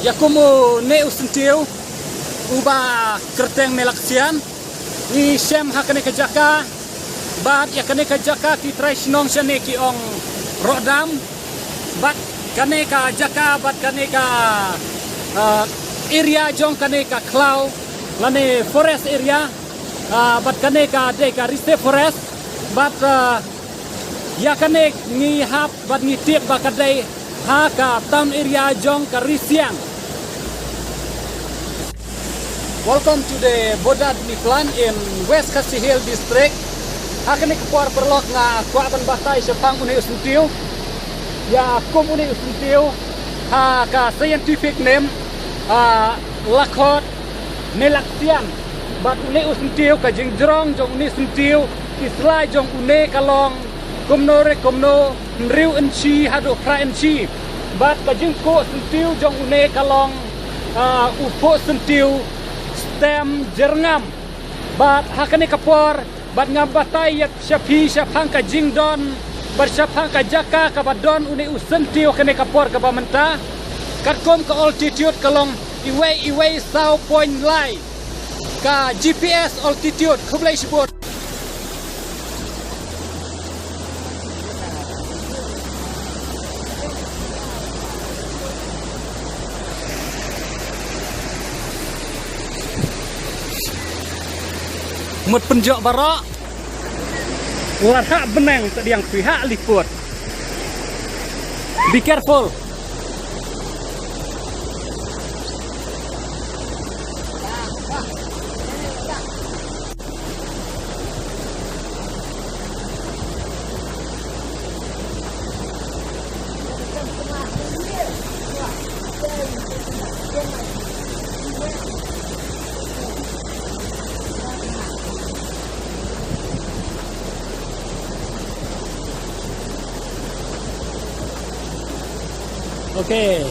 Yakumu ne usentiu uba kerteng melaksian ni sem hakane kejaka bat yakane kejaka ki traisnong shane ki ong rodam bat kane ka jaka bat kane ka area jong kane ka klau lane forest area bat kane ka de ka reserve forest bat yakane ngi hap bat ngi tiek bakadai ha ka town area jong ka risiang. Welcome to the Bodad Miklan in West Khasi Hill District. Hakane kuar perlok nga kuatan batai sepang uni usentiu. Ya kum uni usentiu ha ka scientific name lakot nelaksian. Bat uni usentiu ka jingjrong jong uni usentiu islai jong uni kalong kumno nriu enchi hadu pra enchi. Bat ka jingko usentiu jong uni kalong upo usentiu stem jerngam bat hakane kapor bat ngabatai yak syapi syapang ka jingdon bat syapang ka jaka ka badon uni usentiu kane kapor ka bamenta katkom ka altitude kalong iway saw point lai ka GPS altitude kublai sebut một penjok barak warha benang yang pihak liput. Be careful. Okay.